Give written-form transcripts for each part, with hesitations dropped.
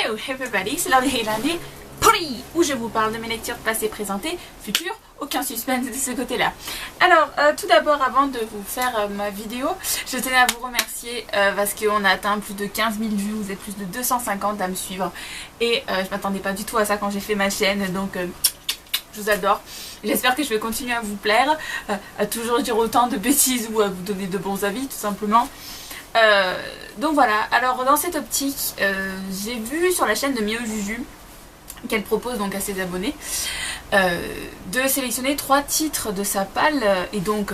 Hello everybody, c'est l'heure des lundi Poli, où je vous parle de mes lectures passées, présentées, futures, aucun suspense de ce côté-là. Alors, tout d'abord, avant de vous faire ma vidéo, je tenais à vous remercier parce qu'on a atteint plus de 15 000 vues, vous êtes plus de 250 à me suivre. Et je m'attendais pas du tout à ça quand j'ai fait ma chaîne, donc je vous adore. J'espère que je vais continuer à vous plaire, à toujours dire autant de bêtises ou à vous donner de bons avis, tout simplement. Donc voilà, alors dans cette optique, j'ai vu sur la chaîne de Mio Juju qu'elle propose donc à ses abonnés de sélectionner 3 titres de sa palle et donc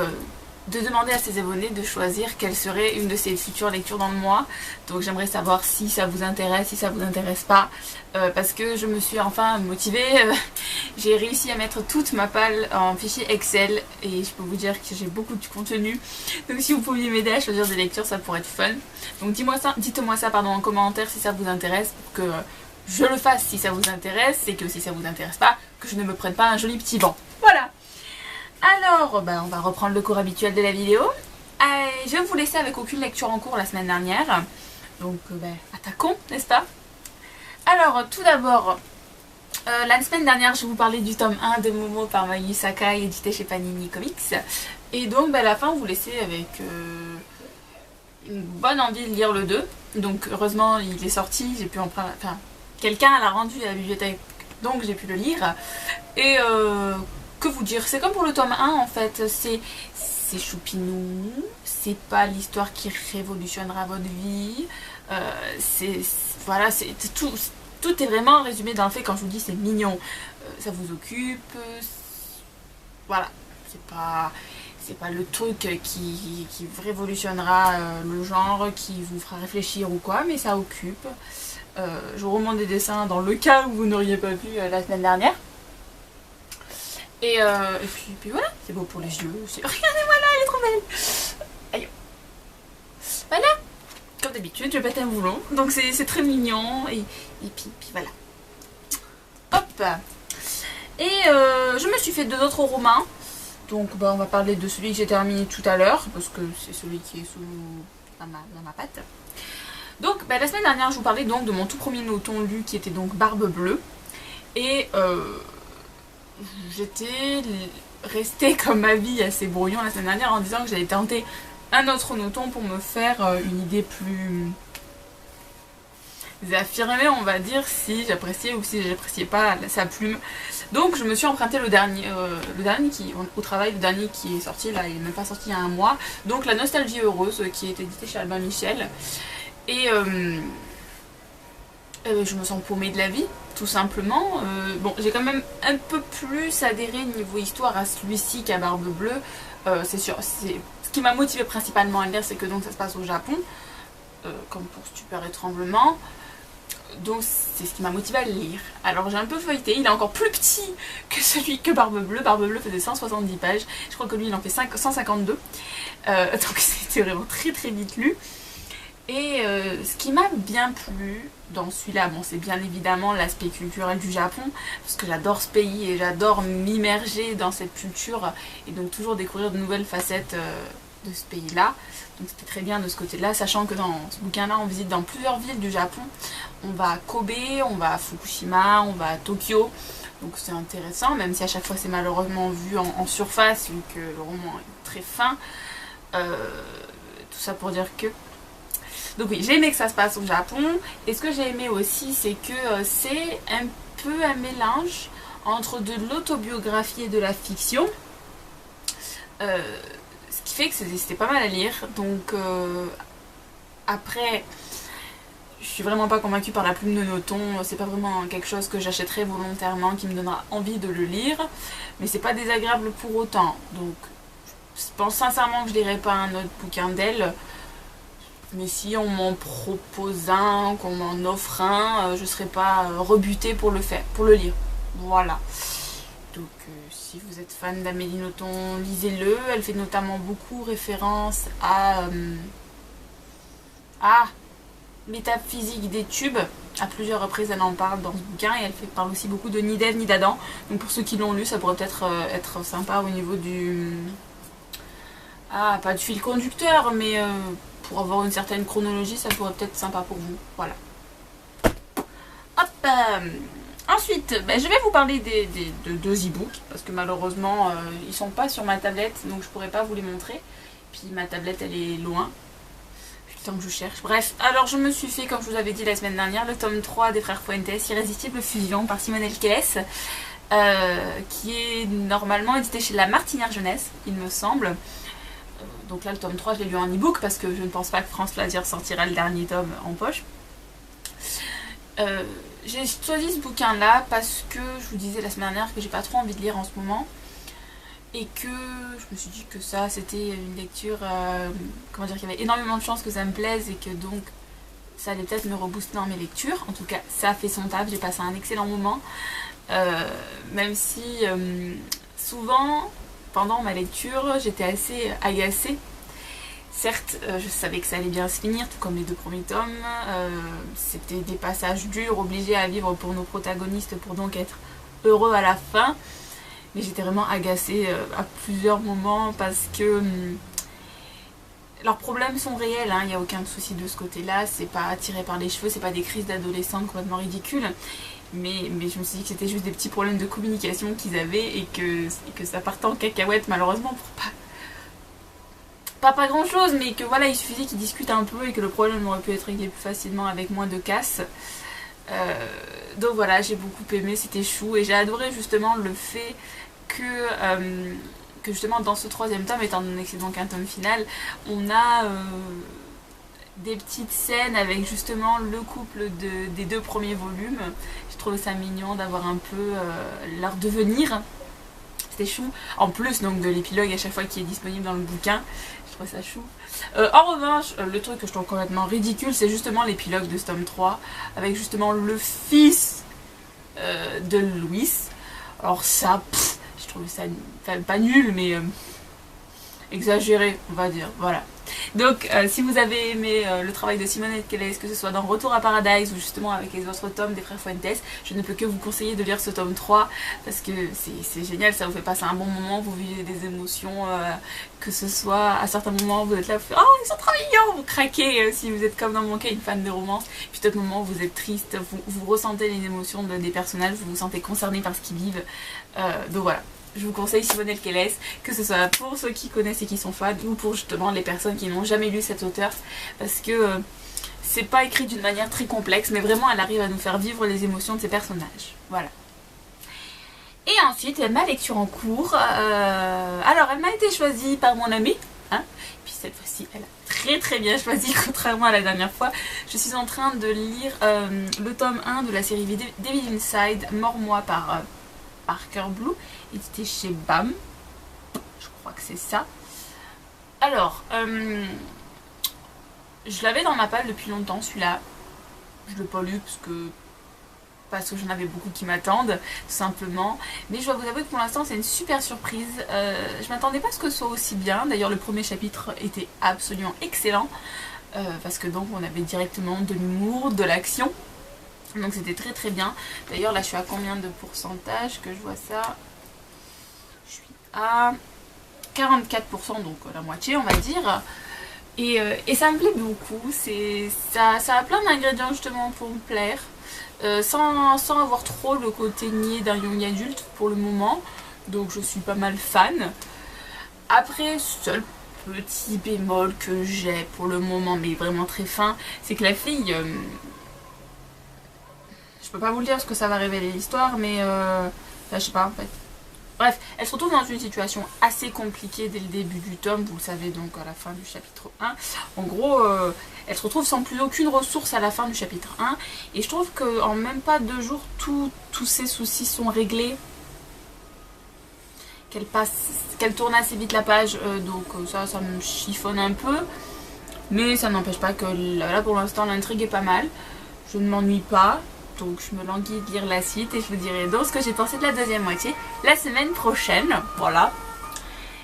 de demander à ses abonnés de choisir quelle serait une de ses futures lectures dans le mois. Donc j'aimerais savoir si ça vous intéresse, si ça vous intéresse pas, parce que je me suis enfin motivée. J'ai réussi à mettre toute ma palle en fichier Excel et je peux vous dire que j'ai beaucoup de contenu. Donc si vous pouviez m'aider à choisir des lectures, ça pourrait être fun. Donc dites-moi ça en commentaire si ça vous intéresse pour que je le fasse si ça vous intéresse, et que si ça vous intéresse pas, que je ne me prenne pas un joli petit banc. Voilà. Alors, on va reprendre le cours habituel de la vidéo. Je vais vous laisser avec aucune lecture en cours la semaine dernière. Donc, attaquons, n'est-ce pas? Alors, tout d'abord, la semaine dernière, je vous parlais du tome 1 de Momo par Mayu Sakai, édité chez Panini Comics. Et donc, à la fin, vous laissez avec une bonne envie de lire le 2. Donc, heureusement, il est sorti. J'ai pu emprunter... Enfin, quelqu'un l'a rendu à la bibliothèque, donc j'ai pu le lire. Et... que vous dire, c'est comme pour le tome 1 en fait, c'est choupinou, c'est pas l'histoire qui révolutionnera votre vie, voilà, c'est tout est vraiment résumé dans le fait. Quand je vous dis c'est mignon, ça vous occupe, voilà, c'est pas le truc qui révolutionnera le genre, qui vous fera réfléchir ou quoi, mais ça occupe. Je vous remonte des dessins dans le cas où vous n'auriez pas vu la semaine dernière. Et puis voilà, c'est beau pour les yeux aussi. Regardez-moi là, elle est trop belle. Aïe. Voilà, comme d'habitude, je pète un boulon. Donc c'est très mignon. Et puis voilà. Hop. Et je me suis fait 2 autres romans. Donc on va parler de celui que j'ai terminé tout à l'heure, parce que c'est celui qui est dans ma patte. Donc la semaine dernière, je vous parlais donc de mon tout premier noton lu, qui était donc Barbe Bleue. Et... j'étais restée comme ma vie assez brouillon la semaine dernière en disant que j'allais tenter un autre noton pour me faire une idée plus affirmée, on va dire, si j'appréciais ou si j'appréciais pas sa plume. Donc je me suis emprunté le dernier qui, au travail, le dernier qui est sorti là, il n'est même pas sorti il y a un mois, donc La Nostalgie Heureuse, qui est édité chez Albin Michel. Et je me sens paumée de la vie, tout simplement. Bon, j'ai quand même un peu plus adhéré niveau histoire à celui-ci qu'à Barbe Bleue. C'est sûr, ce qui m'a motivé principalement à le lire, c'est que donc ça se passe au Japon, comme pour Stupeur et Tremblement. Donc c'est ce qui m'a motivé à le lire. Alors j'ai un peu feuilleté, il est encore plus petit que celui que Barbe Bleue. Barbe Bleue faisait 170 pages, je crois que lui il en fait 152. Donc c'était vraiment très très vite lu. Et ce qui m'a bien plu dans celui-là, bon, c'est bien évidemment l'aspect culturel du Japon, parce que j'adore ce pays et j'adore m'immerger dans cette culture et donc toujours découvrir de nouvelles facettes de ce pays-là. Donc c'était très bien de ce côté-là, sachant que dans ce bouquin-là, on visite dans plusieurs villes du Japon. On va à Kobe, on va à Fukushima, on va à Tokyo. Donc c'est intéressant, même si à chaque fois c'est malheureusement vu en surface, vu que le roman est très fin. Tout ça pour dire que... Donc oui, j'ai aimé que ça se passe au Japon. Et ce que j'ai aimé aussi, c'est que c'est un peu un mélange entre de l'autobiographie et de la fiction. Ce qui fait que c'était pas mal à lire. Donc après, je suis vraiment pas convaincue par la plume de Noton. C'est pas vraiment quelque chose que j'achèterais volontairement, qui me donnera envie de le lire. Mais c'est pas désagréable pour autant. Donc je pense sincèrement que je lirai pas un autre bouquin d'elle. Mais si on m'en propose un, qu'on m'en offre un, je ne serai pas rebutée pour le lire. Voilà. Donc si vous êtes fan d'Amélie Nothomb, lisez-le. Elle fait notamment beaucoup référence à Métaphysique des tubes. À plusieurs reprises, elle en parle dans ce bouquin. Et elle parle aussi beaucoup de Ni d'Ève ni d'Adam. Donc pour ceux qui l'ont lu, ça pourrait peut-être être sympa au niveau du... pas du fil conducteur, mais... pour avoir une certaine chronologie, ça pourrait peut-être être sympa pour vous. Voilà. Ensuite, je vais vous parler de deux e-books parce que malheureusement ils sont pas sur ma tablette, donc je pourrais pas vous les montrer. Puis ma tablette elle est loin. Le temps que je cherche. Bref, alors je me suis fait, comme je vous avais dit la semaine dernière, le tome 3 des frères Fuentes, Irrésistible Fusion par Simone Elkeles, qui est normalement édité chez La Martinière Jeunesse, il me semble. Donc là le tome 3 je l'ai lu en e-book parce que je ne pense pas que France Loisirs sortira le dernier tome en poche. J'ai choisi ce bouquin là parce que je vous disais la semaine dernière que j'ai pas trop envie de lire en ce moment. Et que je me suis dit que ça c'était une lecture, comment dire, qu'il y avait énormément de chances que ça me plaise et que donc ça allait peut-être me rebooster dans mes lectures. En tout cas ça a fait son taf, j'ai passé un excellent moment. Même si souvent pendant ma lecture j'étais assez agacée. Certes je savais que ça allait bien se finir, tout comme les deux premiers tomes. C'était des passages durs, obligés à vivre pour nos protagonistes pour donc être heureux à la fin. Mais j'étais vraiment agacée à plusieurs moments parce que leurs problèmes sont réels, hein, il n'y a aucun souci de ce côté-là, c'est pas tiré par les cheveux, c'est pas des crises d'adolescents complètement ridicules. Mais je me suis dit que c'était juste des petits problèmes de communication qu'ils avaient et que ça partait en cacahuète malheureusement pour pas grand chose, mais que voilà, il suffisait qu'ils discutent un peu et que le problème aurait pu être réglé plus facilement avec moins de casse. Donc voilà, j'ai beaucoup aimé, c'était chou et j'ai adoré justement le fait que justement dans ce troisième tome, étant donné que c'est donc un tome final, on a des petites scènes avec justement le couple des deux premiers volumes. Je trouve ça mignon d'avoir un peu leur devenir. C'était chou. En plus donc de l'épilogue à chaque fois qui est disponible dans le bouquin. Je trouve ça chou. En revanche, le truc que je trouve complètement ridicule, c'est justement l'épilogue de ce tome 3, avec justement le fils de Louis. Alors ça, je trouve ça, enfin, pas nul, mais exagéré, on va dire, voilà. Donc si vous avez aimé le travail de Simone Elkeles, que ce soit dans Retour à Paradise ou justement avec les autres tomes des frères Fuentes, je ne peux que vous conseiller de lire ce tome 3 parce que c'est génial, ça vous fait passer un bon moment, vous vivez des émotions, que ce soit à certains moments vous êtes là, vous faites, oh ils sont trop mignons, vous craquez si vous êtes comme dans mon cas une fan de romance, puis d'autres moments vous êtes triste, vous ressentez les émotions des personnages, vous vous sentez concerné par ce qu'ils vivent, donc voilà. Je vous conseille Simone Elkeles, que ce soit pour ceux qui connaissent et qui sont fans ou pour justement les personnes qui n'ont jamais lu cet auteur, parce que c'est pas écrit d'une manière très complexe, mais vraiment elle arrive à nous faire vivre les émotions de ses personnages. Voilà. Et ensuite, ma lecture en cours, alors elle m'a été choisie par mon amie, hein, puis cette fois-ci elle a très bien choisi, contrairement à la dernière fois. Je suis en train de lire le tome 1 de la série Devil Inside, Mors-moi par Parker Blue, édité chez BAM, je crois que c'est ça. Alors, je l'avais dans ma palle depuis longtemps celui-là, je l'ai pas lu parce que j'en avais beaucoup qui m'attendent, tout simplement, mais je dois vous avouer que pour l'instant c'est une super surprise. Je m'attendais pas à ce que ce soit aussi bien, d'ailleurs le premier chapitre était absolument excellent, parce que donc on avait directement de l'humour, de l'action. Donc c'était très bien. D'ailleurs là je suis à combien de pourcentage que je vois ça? Je suis à 44%, donc la moitié on va dire. Et ça me plaît beaucoup. Ça a plein d'ingrédients justement pour me plaire. Sans avoir trop le côté niais d'un young adulte pour le moment. Donc je suis pas mal fan. Après, seul petit bémol que j'ai pour le moment, mais vraiment très fin, c'est que la fille... je peux pas vous le dire parce que ça va révéler l'histoire, mais je sais pas en fait. Bref, elle se retrouve dans une situation assez compliquée dès le début du tome, vous le savez donc à la fin du chapitre 1. En gros, elle se retrouve sans plus aucune ressource à la fin du chapitre 1. Et je trouve qu'en même pas 2 jours, tous ses soucis sont réglés. Qu'elle tourne assez vite la page, donc ça me chiffonne un peu. Mais ça n'empêche pas que là pour l'instant l'intrigue est pas mal. Je ne m'ennuie pas. Donc je me languis de lire la suite et je vous dirai donc ce que j'ai pensé de la deuxième moitié la semaine prochaine, voilà.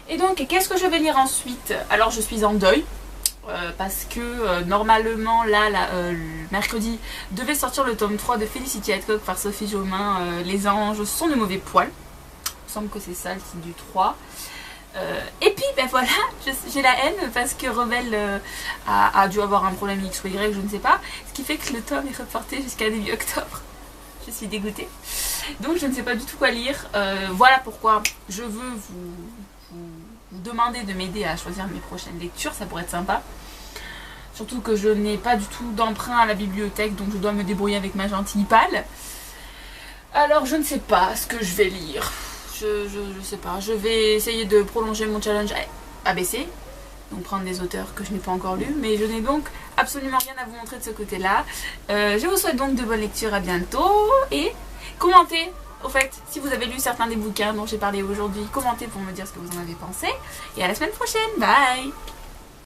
Et donc qu'est-ce que je vais lire ensuite? Alors je suis en deuil parce que normalement là mercredi devait sortir le tome 3 de Felicity Hadcock par Sophie Jomain, Les anges sont de mauvais poils. Il me semble que c'est ça le titre du 3. Et puis ben voilà, j'ai la haine parce que Rebelle a dû avoir un problème X ou Y, je ne sais pas, ce qui fait que le tome est reporté jusqu'à début octobre. je suis dégoûtée. Donc je ne sais pas du tout quoi lire. Voilà pourquoi je veux vous demander de m'aider à choisir mes prochaines lectures, ça pourrait être sympa. Surtout que je n'ai pas du tout d'emprunt à la bibliothèque, donc je dois me débrouiller avec ma gentille palle. Alors je ne sais pas ce que je vais lire. Je sais pas. Je vais essayer de prolonger mon challenge ABC. Donc prendre des auteurs que je n'ai pas encore lus. Mais je n'ai donc absolument rien à vous montrer de ce côté-là. Je vous souhaite donc de bonnes lectures, à bientôt. Et commentez, au fait, si vous avez lu certains des bouquins dont j'ai parlé aujourd'hui. Commentez pour me dire ce que vous en avez pensé. Et à la semaine prochaine. Bye!